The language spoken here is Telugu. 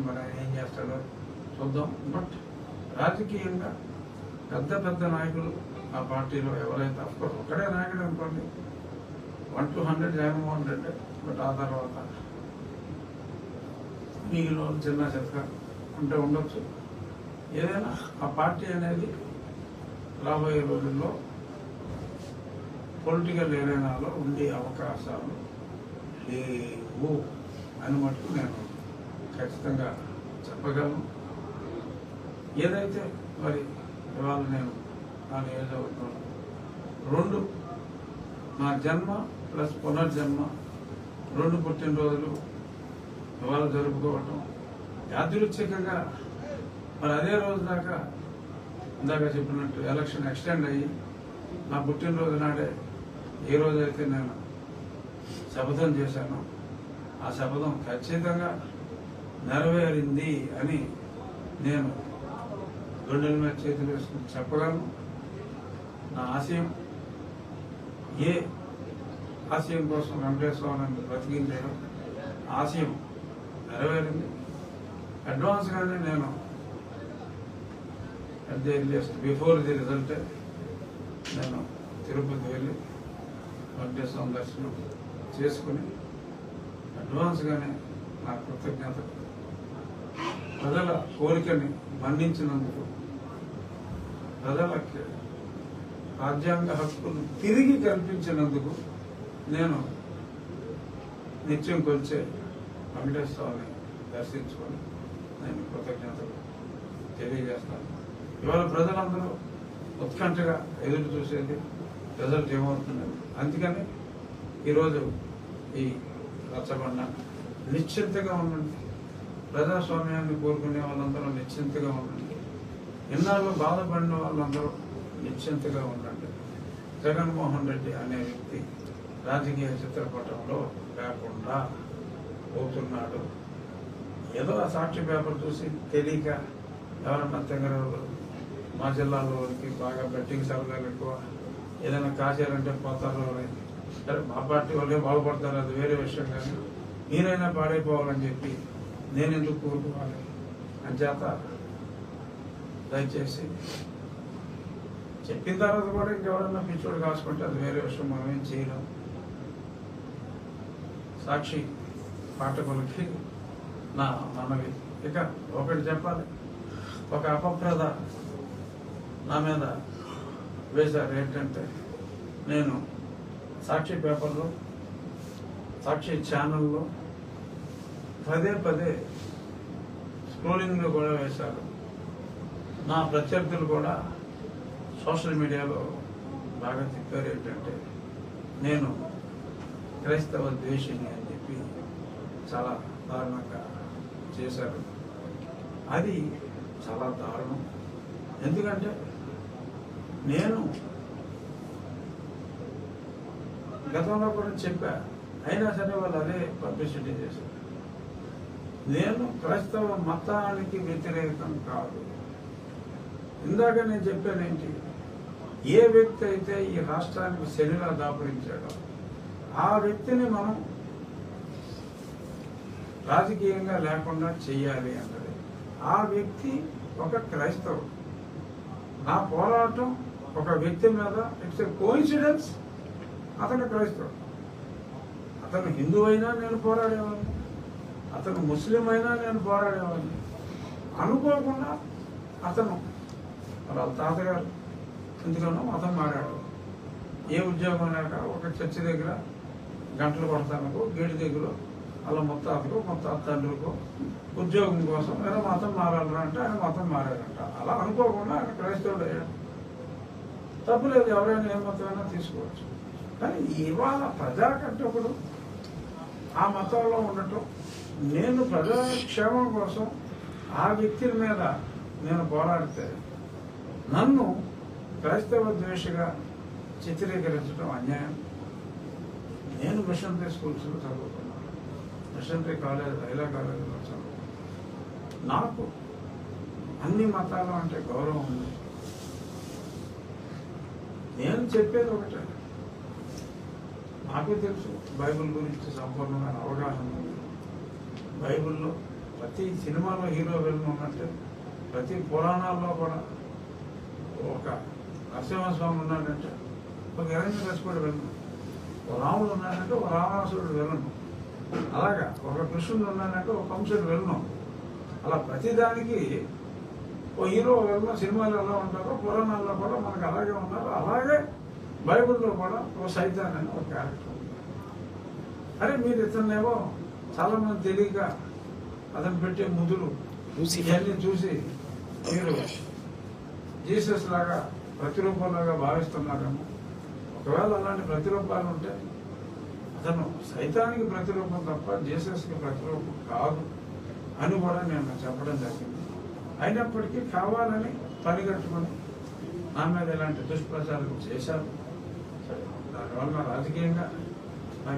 మరి ఆయన ఏం చేస్తాడో చూద్దాం. బట్ రాజకీయంగా పెద్ద పెద్ద నాయకులు ఆ పార్టీలో ఎవరైతే అఫ్కోర్స్ ఒక్కడే నాయకుడు అనుకోండి, 1 to 100 జగన్మోహన్ రెడ్డి. బట్ ఆ తర్వాత మీలో చిన్న చెత్త ఉంటే ఉండొచ్చు. ఏదైనా ఆ పార్టీ అనేది రాబోయే రోజుల్లో పొలిటికల్ ఏరియాలో ఉండే అవకాశాలు లేవు అని మటుకు నేను ఖచ్చితంగా చెప్పగలను. ఏదైతే మరి ఇవాళ నేను నా నియోజకవర్గంలో 2 నా జన్మ ప్లస్ పునర్జన్మ 2 పుట్టినరోజులు ఇవాళ జరుపుకోవటం యాదృచ్ఛికంగా మరి అదే రోజు దాకా ఇందాక చెప్పినట్టు ఎలక్షన్ ఎక్స్టెండ్ అయ్యి నా పుట్టినరోజు నాడే ఏ రోజైతే నేను శపథం చేశానో ఆ శపథం ఖచ్చితంగా నెరవేరింది అని నేను గుండెల మీద చేతులు వేసుకుని చెప్పగలను. నా ఆశయం ఏ ఆశయం కోసం వెంకటేశ్వరరావు బ్రతికించాడో ఆశయం నెరవేరింది. అడ్వాన్స్గానే నేను at the earliest before the result నేను తిరుపతి వెళ్ళి వెంకటేశ్వరం దర్శనం చేసుకుని అడ్వాన్స్గానే నా కృతజ్ఞతలు, ప్రజల కోరికని మన్నించినందుకు, ప్రజలకి రాజ్యాంగ హక్కులు తిరిగి కల్పించినందుకు నేను నిత్యం కొలిచే వెంకటేశ్వరాన్ని దర్శించుకొని నేను కృతజ్ఞతలు తెలియజేస్తాను. ఇవాళ ప్రజలందరూ ఉత్కంఠగా ఎదురు చూసేది రిజల్ట్ ఏమవుతుందని. అందుకని ఈరోజు ఈ రచ్చబండ నిశ్చింతగా ఉండండి. ప్రజాస్వామ్యాన్ని కోరుకునే వాళ్ళందరూ నిశ్చింతగా ఉండండి. ఎన్నాళ్ళు బాధపడిన వాళ్ళందరూ నిశ్చింతగా ఉండండి. జగన్మోహన్ రెడ్డి అనే వ్యక్తి రాజకీయ చిత్రపటంలో లేకుండా పోతున్నాడు. ఏదో ఆ సాక్షి పేపర్ చూసి తెలియక ఎవరన్నా తెంగరవాళ్ళు మా జిల్లాలోకి బాగా బెట్టింగ్ సరదాలు ఎక్కువ, ఏదైనా కాశారంటే పోతారు అని, సరే మా పార్టీ వాళ్ళే బాగుపడతారు, అది వేరే విషయం. కానీ మీరైనా పాడైపోవాలని చెప్పి నేను ఎందుకు కోరుకోవాలి అని చేత దయచేసి చెప్పిన తర్వాత కూడా ఇంకెవరన్నా పిచ్చోడు కాసుకుంటే అది వేరే విషయం, మనం ఏం చేయలేం. సాక్షి పాఠకులకి నా మనవి. ఇక ఒకటి చెప్పాలి, ఒక అపప్రద నా మీద వేశారు. ఏంటంటే నేను సాక్షి పేపర్లో, సాక్షి ఛానల్లో పదే పదే స్క్రోలింగ్లో కూడా వేశారు. నా ప్రత్యర్థులు కూడా సోషల్ మీడియాలో బాగా తిప్పారు. ఏంటంటే నేను క్రైస్తవ ద్వేషిని అని చెప్పి చాలా దారుణంగా చేశారు. అది చాలా దారుణం. ఎందుకంటే నేను గతంలో కూడా చెప్పా, అయినా సరే వాళ్ళు అదే పబ్లిసిటీ చేశారు. నేను క్రైస్తవ మతానికి వ్యతిరేకం కాదు. ఇందాక నేను చెప్పానేంటి, ఏ వ్యక్తి అయితే ఈ రాష్ట్రానికి శనిలా దాపురించాడో ఆ వ్యక్తిని మనం రాజకీయంగా లేకుండా చెయ్యాలి అన్నది. ఆ వ్యక్తి ఒక క్రైస్తవుడు. నా పోరాటం ఒక వ్యక్తి మీద ఇట్స్ ఎ కోఇన్సిడెన్స్. అతను క్రైస్తవుడు. అతను హిందూ అయినా నేను పోరాడేవాడిని, అతను ముస్లిం అయినా నేను పోరాడేవాడిని. అనుకోకుండా అతను వాళ్ళ తాతగారు ఎందుకనో మతం మారాడు. ఏ ఉద్యోగం లేక ఒక చర్చి దగ్గర గంటలు కొడతానుకో, గేటు దగ్గర వాళ్ళ ముత్తాతకు తండ్రులకు ఉద్యోగం కోసం ఏదో మతం మారాలరా అంటే ఆయన మతం మారాడంట. అలా అనుకోకుండా ఆయన క్రైస్తవుడు అయ్యాడు. తప్పులేదు, ఎవరైనా ఏ మతమైనా తీసుకోవచ్చు. కానీ ఇవాళ ప్రజాకంటకుడు ఆ మతంలో ఉండటం, నేను ప్రజాక్షేమం కోసం ఆ వ్యక్తుల మీద నేను పోరాడితే నన్ను క్రైస్తవ ద్వేషగా చిత్రీకరించడం అన్యాయం. నేను మిషనరీ స్కూల్స్లో చదువుకున్నాను, మిషనరీ కాలేజ్, లైలా కాలేజీలో చదువుకున్నాను. నాకు అన్ని మతాలు అంటే గౌరవం ఉంది. నేను చెప్పేది ఒకటే, నాకు తెలుసు బైబిల్ గురించి సంపూర్ణమైన అవగాహన ఉంది. బైబిల్లో ప్రతి సినిమాలో హీరో విలన్ ఉన్నట్టు ప్రతి పురాణాల్లో కూడా ఒక నరసింహస్వామి ఉన్నాడంటే ఒక హిరణ్యకశిపుడు విలను, ఒక రాముడు ఉన్నాడంటే ఒక రావణాసురుడు విలను, అలాగా ఒక కృష్ణుడు ఉన్నాడంటే ఒక కంసుడు విలను. అలా ప్రతిదానికి ఓ హీరో విలను. సినిమాలు ఎలా ఉంటారో పురాణాల్లో కూడా మనకు అలాగే ఉన్నారు. అలాగే బైబిల్లో కూడా ఒక సైతాన్ అని ఒక క్యారెక్టర్ ఉంది. అరే మీరు ఇతన్నేమో చాలా మంది తెలియక అతను పెట్టే ముదులు ఇవన్నీ చూసి మీరు జీసస్ లాగా ప్రతిరూపంలాగా భావిస్తున్నారేమో. ఒకవేళ అలాంటి ప్రతిరూపాలు ఉంటే అతను సైతానికి ప్రతిరూపం తప్ప జీసస్కి ప్రతిరూపం కాదు అని కూడా నేను చెప్పడం జరిగింది. అయినప్పటికీ కావాలని పనిగట్టుకుని నా మీద ఇలాంటి దుష్ప్రచారం చేశారు. దానివల్ల రాజకీయంగా